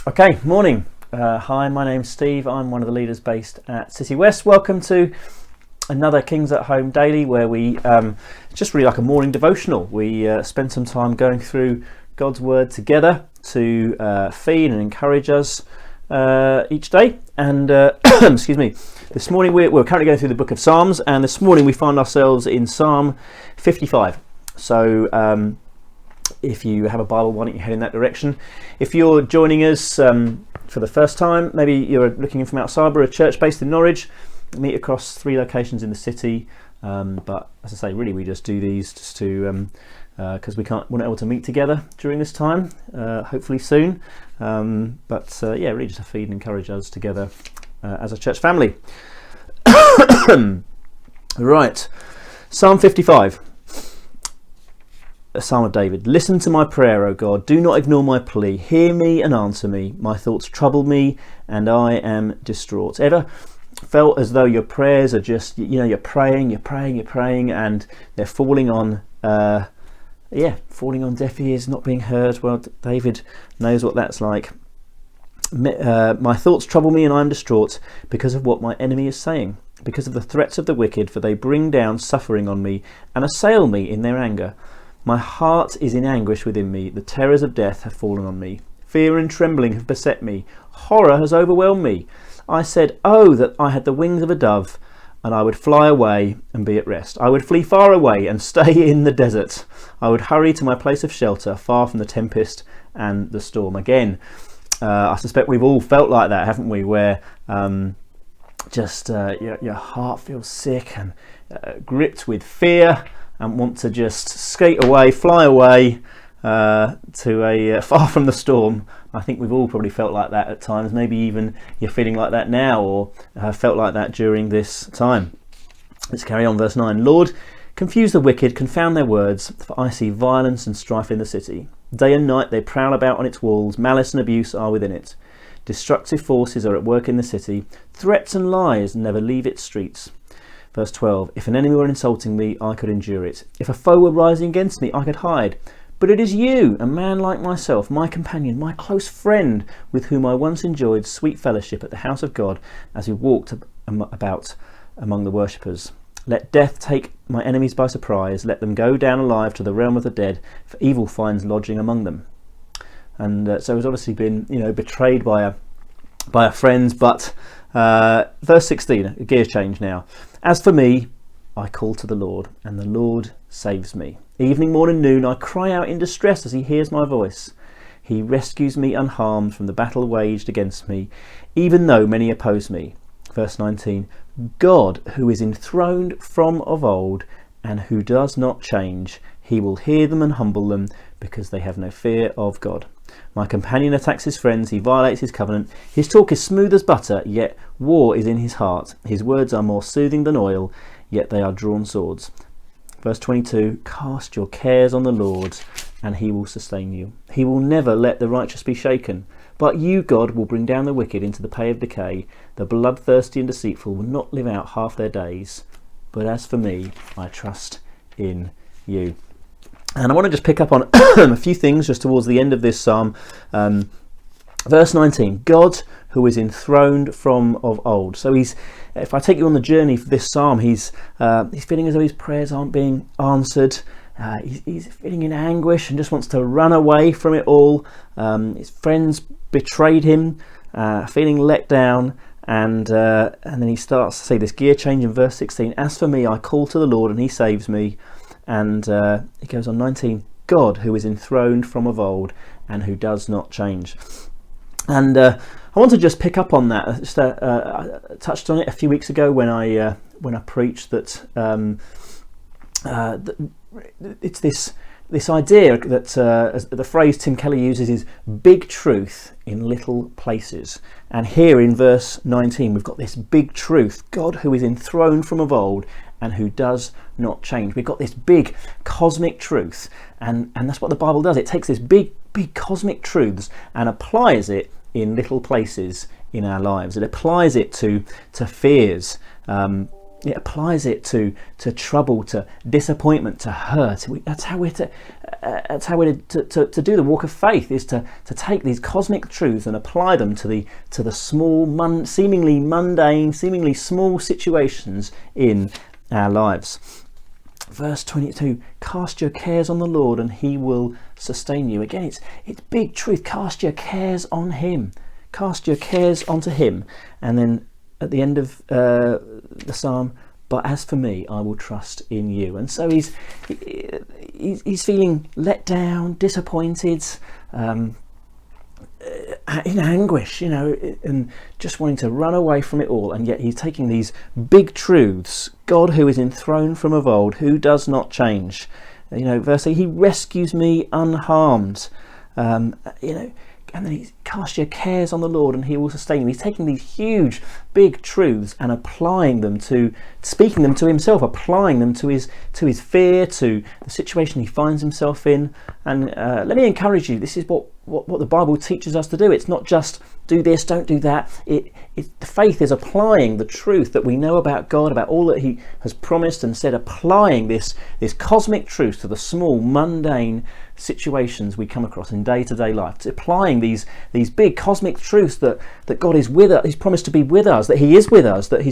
Okay, morning. Hi, my name's Steve. I'm one of the leaders based at City West. Welcome to another Kings at Home Daily, where we just really like a morning devotional. We spend some time going through God's Word together to feed and encourage us each day. And excuse me, this morning we're currently going through the book of Psalms, and this morning we find ourselves in Psalm 55. So if you have a Bible, why don't you head in that direction? If you're joining us for the first time, maybe you're looking in from outside, we're a church based in Norwich. We meet across 3 locations in the city, but as I say, really we just do these just to because we're not able to meet together during this time, hopefully soon. Yeah, really just to feed and encourage us together as a church family. Right, Psalm 55. A Psalm of David. Listen to my prayer, O God. Do not ignore my plea. Hear me and answer me. My thoughts trouble me and I am distraught. Ever felt as though your prayers are just, you're praying and they're falling on deaf ears, not being heard? Well, David knows what that's like. My thoughts trouble me and I am distraught because of what my enemy is saying, because of the threats of the wicked, for they bring down suffering on me and assail me in their anger. My heart is in anguish within me. The terrors of death have fallen on me. Fear and trembling have beset me. Horror has overwhelmed me. I said, oh, that I had the wings of a dove, and I would fly away and be at rest. I would flee far away and stay in the desert. I would hurry to my place of shelter, far from the tempest and the storm. Again, I suspect we've all felt like that, haven't we? Where your heart feels sick and gripped with fear, and want to just skate away, fly away to far from the storm. I think we've all probably felt like that at times. Maybe even you're feeling like that now, or have felt like that during this time. Let's carry on, verse 9. Lord, confuse the wicked, confound their words, for I see violence and strife in the city. Day and night they prowl about on its walls, malice and abuse are within it. Destructive forces are at work in the city, threats and lies never leave its streets. Verse 12, if an enemy were insulting me, I could endure it. If a foe were rising against me, I could hide. But it is you, a man like myself, my companion, my close friend, with whom I once enjoyed sweet fellowship at the house of God as we walked about among the worshippers. Let death take my enemies by surprise. Let them go down alive to the realm of the dead, for evil finds lodging among them. And so he's obviously been, betrayed by a friend, but verse 16, a gear change now. As for me, I call to the Lord, and the Lord saves me. Evening, morning, noon, I cry out in distress as he hears my voice. He rescues me unharmed from the battle waged against me, even though many oppose me. Verse 19, God, who is enthroned from of old, and who does not change, he will hear them and humble them, because they have no fear of God. My companion attacks his friends, he violates his covenant. His talk is smooth as butter, yet war is in his heart. His words are more soothing than oil, yet they are drawn swords. Verse 22, cast your cares on the Lord, and he will sustain you. He will never let the righteous be shaken. But you, God, will bring down the wicked into the pay of decay. The bloodthirsty and deceitful will not live out half their days. But as for me, I trust in you. And I want to just pick up on a few things just towards the end of this psalm. Verse 19, God who is enthroned from of old. So if I take you on the journey for this psalm, he's feeling as though his prayers aren't being answered. He's feeling in anguish and just wants to run away from it all. His friends betrayed him, feeling let down. And then he starts to say this gear change in verse 16. As for me, I call to the Lord and he saves me. And he goes on 19, God who is enthroned from of old and who does not change. And I want to just pick up on that. I touched on it a few weeks ago when I preached that it's this idea that as the phrase Tim Keller uses is big truth in little places. And here in verse 19 we've got this big truth, God who is enthroned from of old and who does not change. We've got this big cosmic truth, and that's what the Bible does. It takes this big cosmic truths and applies it in little places in our lives. It applies it to fears, It applies it to trouble, to disappointment, to hurt. That's how we're to do the walk of faith, is to take these cosmic truths and apply them to the small, seemingly mundane, seemingly small situations in our lives. Verse 22, cast your cares on the Lord and he will sustain you. Again, it's big truth. Cast your cares on him. Cast your cares onto him. And then at the end of the psalm, but as for me, I will trust in you. And so he's feeling let down, disappointed, in anguish, and just wanting to run away from it all. And yet he's taking these big truths. God, who is enthroned from of old, who does not change. Verse 8, he rescues me unharmed. And then he cast your cares on the Lord and he will sustain you. He's taking these huge, big truths and speaking them to himself, applying them to his fear, to the situation he finds himself in. And let me encourage you, this is what the Bible teaches us to do. It's not just do this, don't do that. The faith is applying the truth that we know about God, about all that he has promised and said, applying this cosmic truth to the small, mundane situations we come across in day-to-day life. It's applying these big cosmic truths that God is with us, he's promised to be with us, that he is with us, that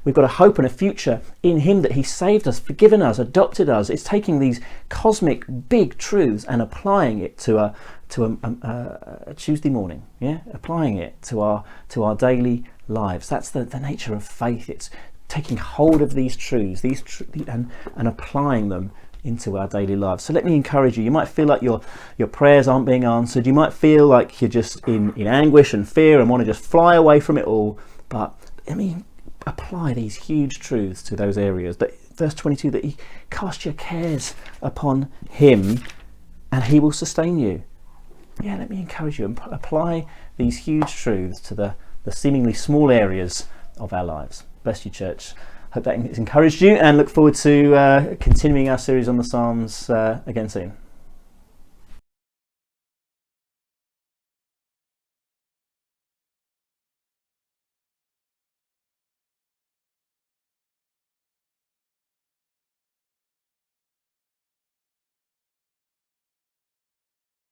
we've got a hope and a future in him, that he saved us, forgiven us, adopted us. It's taking these cosmic big truths and applying it to a Tuesday morning, applying it to our daily lives. That's the nature of faith. It's taking hold of these truths, and applying them into our daily lives. So let me encourage you. You might feel like your prayers aren't being answered. You might feel like you're just in anguish and fear and want to just fly away from it all. But apply these huge truths to those areas. That verse 22, that he cast your cares upon him and he will sustain you. Let me encourage you and apply these huge truths to the seemingly small areas of our lives. Bless you, church. Hope that has encouraged you, and look forward to continuing our series on the Psalms again soon.